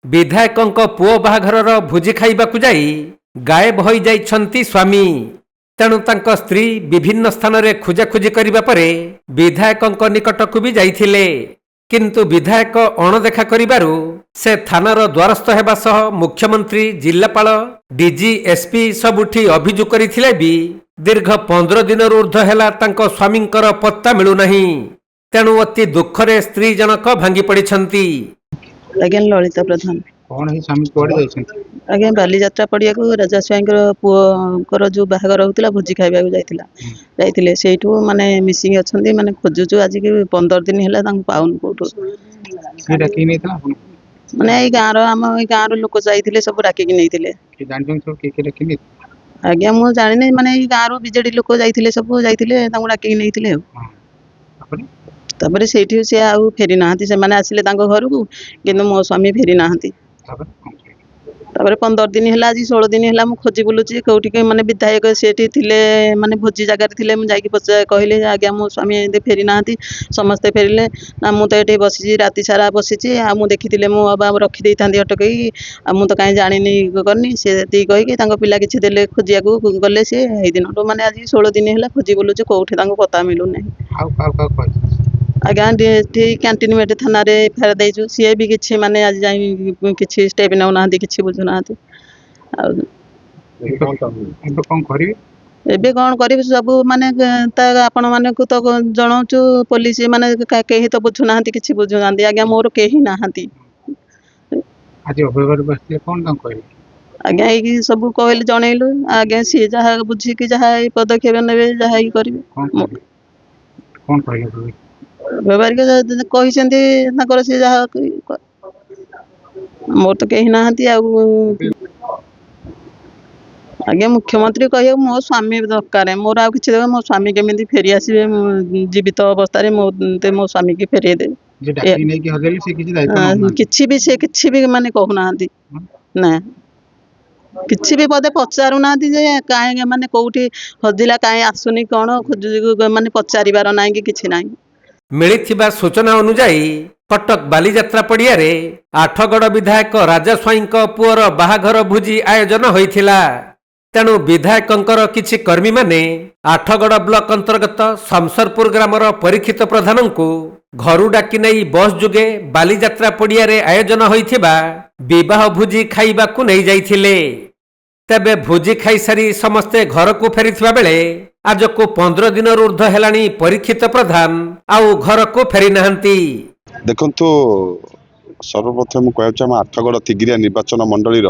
विधायक पुओ बाहाघरर भोजी खाइबाकु जाई गायब होई जाइछंती स्वामी। तेणु तांक स्त्री विभिन्न स्थान रे खोजाखोजी करिबा परे विधायक निकटकु भी जाइथिले, किंतु विधायक अणदेखा करिबारु से थानार द्वारस्थ हेबा सह मुख्यमंत्री, जिल्लापाल, डीजी, एसपी सबुठी अभियोग करिथिले भी दीर्घ 15 दिन ऊर्ध्व हेला तांक स्वामींकर पत्ता मिलु नहीं। तेणु अति दुखरे स्त्री जनक भांगी पड़िछंती। आज्ञा ललिता प्रधान कौन है स्वामी कुआड़े जाइछन्ति? आज्ञा बालीजात्रा पड़िया को राजा स्वाईंकर पुओकर जो बाहागर होता भोजी खाइबा जाइथिले सेठू माने मिसिंग अछंती माने खोजुचु आज के 15 दिन हैला तांको पाउन कोठो केटा की नै था आपन माने एई गाँव रो हम एई गाँव रो लोक जाइथिले सब राखी के नैथिले कि जानजन सब के केटा की नै आज्ञा मु जानि नै माने एई गाँव रो बीजेडी लोक जाइथिले सब जाइथिले तांको राखी के नैथिले आपन तापरे सेठी से आउ फेरी नाहंती से माने आसिले तांको घर को किंतु मो स्वामी फेरी नाहंती तापर 15 दिन है आज 16 दिन है खोजी बुलूची कौटी माने विधायक सेठी थिले माने भोजी जगार थिले मु जाकी पचा कहले आज्ञा मो स्वामी फेरी नाहंती समस्ते फेरिले ना मु तो एठी बसिची राति सारा बसिची आ मु देखिथिले मो बाबा रखी देइथांती अटकई आ मु तो काई जानिनी करनी से ती कहि कि तांको पिला किछि देले खोजिया को गले से एई दिन तो माने आज 16 दिन है खोजी बुलूची कोठी तांको पता मिलु नै आज्ञा कैंटीन में थाना रे फेर देजु सी भी किछि माने आज जाई किछि स्टेप नौ ना किछि बुझु ना एबे कौन करिबे सब माने आपण माने को तो जणाउचु पुलिस माने केही तो बुझु ना किछि बुझु ना आज्ञा मोर केही नाहंती आज अबेवर बसते कोन काम कहले आज्ञा एई सब कहले जणैलु आज्ञा सी जहा बुझी कि जहा पदक्षेप नेबे जहा ही करिवे कोन कहले व्यवहारिक कहते से जहाँ मोर तो कहीं नहांती आज्ञा मुख्यमंत्री कह मो स्वामी दरकार मोर आ कि मो स्वामी केमी फेरी आसवे जीवित अवस्था मो स्वामी की फेरे दे किसी भी माने कहूना ना किसी भी पदे पचारू ना कहीं माने कौटी हजिला कहीं आसुनी कौन खोज माने पचारिबार ना कि किछि ना मिलिथिबा सूचना अनुसार कटक बालीजात्रा पड़िया रे आठगड़ विधायक राजा स्वाईंक पुअर बाहाघर भोजी आयोजन होइथिला। तेणु विधायकंकर किछि कर्मी माने आठगड़ ब्लॉक अंतर्गत शमशरपुर ग्रामर परीक्षित प्रधान को घरु डाकी नहीं बस जुगे बालीजात्रा पड़िया रे आयोजन होइथिबा विवाह भोजी खाइबाकू नहीं जाइथिले। तेबे भोजी खाई सारी समस्ते घर को फेरिथिबा बेले आज को 15 दिन ऊर्ध्व हेलानी परीक्षित प्रधान आउ घर को फेरी नाहंती। देखंतु सर्वप्रथम कहूँ आठगड़ तिगिरिया निर्वाचन मंडली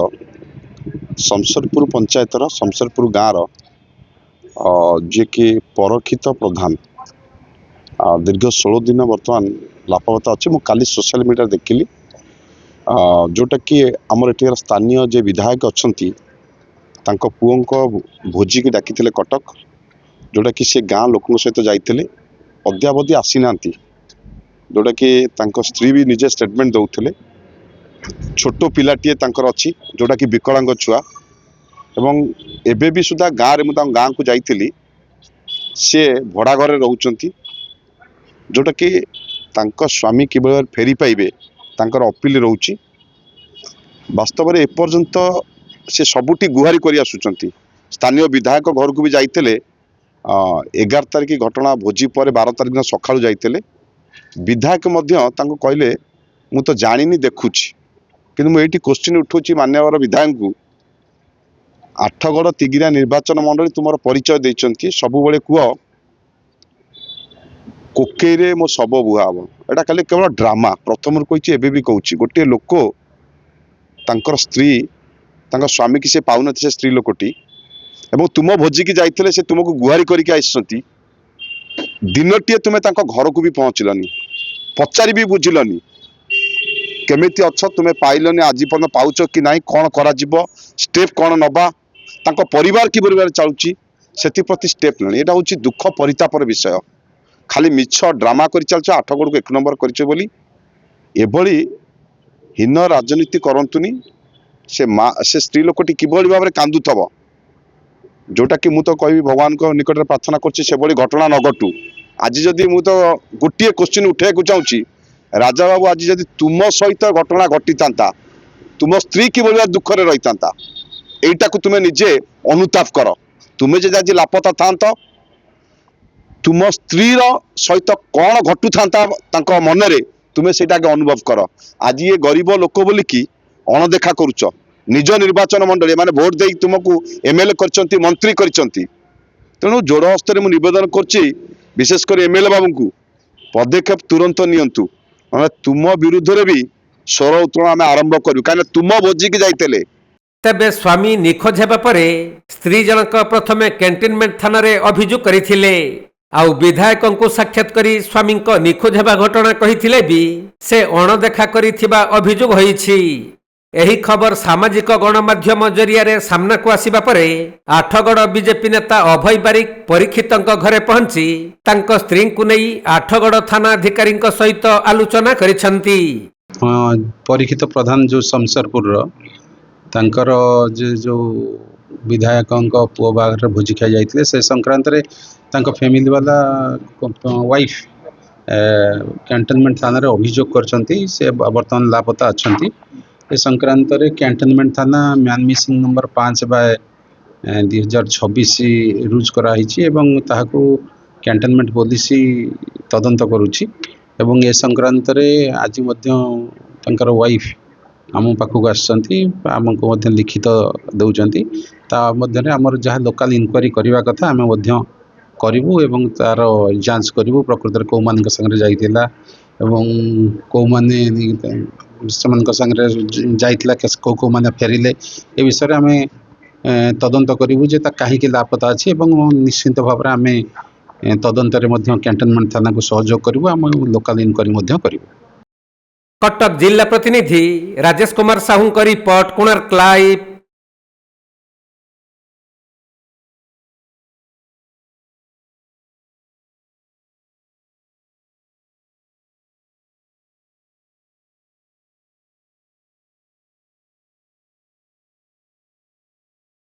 शमशरपुर पंचायतर शमशरपुर गाँव जी कि परीक्षित प्रधान दीर्घ 16 दिन बर्तमान लापता अच्छे। काली सोशल मीडिया देखिली जोटा कि आमर एठिकार स्थानीय जे विधायक अच्छी तांको पुओंको भोजी की डाकी कटक जोटा कि से गाँ लोकों सहित जाइए अद्यावधि आसी ना जोटा कि तांको स्त्री भी निजे स्टेटमेंट दौले छोटो पिलाटीए तांकर अच्छी जोटा कि विकलांग छुआ एवं एबे भी सुधा गाँव रे मुझे गाँ को जाइली सी भड़ा घरे रोचंती जोटा कि तांको स्वामी किबल फेरी पाइबे तांकर अपील रोची। वास्तव में एपर्यंत से सबुटी गुहारी कर आसुचंती स्थानीय विधायक घर को भी जाइते 11 तारिख घटना भोजी पर 12 तारिख दिन सकाळु जाइते विधायक कहले मु तो जानी देखुची कि मुझे क्वेश्चन उठूची मान्यवर विधायक को आठगड़ तिगिरिया निर्वाचन मंडली तुम परिचय देइचंती सबुबले कह कोकेरे मो सब बुहा हम एटा खाली केवल ड्रामा प्रथम कही एबे भी कहूँ गोटे लोक तांकर स्त्री तांका स्वामी की से पाउन से स्त्री लोकटी एवं तुम भोजी की जाइते से तुमको गुहारी करके आसती दिनटीए तुम्हें घर को भी पहुँचलनी पचारि भी बुझिलनी केमिति अच्छ तुम्हें पाइलनी आज पर्यटन पाउच कि ना कौन करा स्टेप कौन नबा तांको परिवार कि चलुची से प्रति स्टेप ना यहाँ हूँ दुख परितापर विषय खाली मिछ ड्रामा कर चलछ 8गड़ को 1 नंबर करी हीन राजनीति करतुनी से स्त्री लोकटी किभली भाव में कांदुथब जोटा कि मुझे कह भगवान को निकट में प्रार्थना कर घटना न घटू। आज जदि मु तो गोटे क्वेश्चन उठाइक चाहूँगी राजा बाबू आज जदि तुम सहित घटना घटी था तुम स्त्री कि दुखरे रही था यहीटा को तुम्हें निजे अनुताप कर तुम्हें जे आज लापता था तुम स्त्री सहित कौन घटू था मन रे तुम्हें से अनुभव कर आज ये गरीब लोक बोलिकी अणदेखा करुच निज निर्वाचन मंडली माने भोट दे तुमको एमएलए कर मंत्री कर तेणु जोड़ हस्त निवेदन कर विशेषकर एमएलए बाबू को पदक्षेप तुरंत नियंतु तुम विरुद्ध रे भी स्वर उत्तोलन आम आरंभ करूँ कहीं तुम भोजिकी जाइते तेबे स्वामी निखोज हेबा परे स्त्री जनक प्रथमे कैंटोनमेंट थाना रे अभियोग करिथिले आउ विधायकों को साक्षात करी स्वामी निखोज हेबा घटना कहिथिले भी से अणदेखा करिथिबा अभियोग होईछि। एही खबर सामाजिक गणमाध्यम जरिया रे सामना को आसीबा परे आठगड़ बीजेपी नेता अभय बारिक परीक्षितଙ୍କ घरे पहुंची तांको स्त्री को नहीं आठगड़ थाना अधिकारी सहित आलोचना करिसंती। परीक्षित प्रधान जो शमशेरपुर तांकर जो विधायकों पुओ बाहर भोजी खाई जाइए से संक्रांत रे तांको फैमिली वाला वाइफ कैंटोनमेंट थाना रे अभियोग करछंती से वर्तमान लापता अछंती। ए संक्रांत रे कैंटोनमेंट थाना म्यान मिसिंग नंबर 5/2026 रुज कराई एवं ताहाको कैंटोनमेंट पुलिस तदंत करुछि एवं ए संक्रांत रे आज मध्य तांकर वाइफ आम पाखक आमको लिखित दौरान ता मध्य आमर जहाँ लोकल इनक्वारी करने कथा आम करूँ एवं तार जांच करूँ प्रकृत कौ मान संगे जाइला एवं कौ माने जाइला कौ कौ माने फेरिले ए विषय आम तदंत करूँ जे कहीं लापता अच्छी एवं निश्चित भाव आम तदंत कैंटोनमेंट थाना को सहयोग करूँ आम लोकल इनक्वारी करूँ। कटक जिला प्रतिनिधि राजेश कुमार साहू रिपोर्ट कोणार्क लाइव।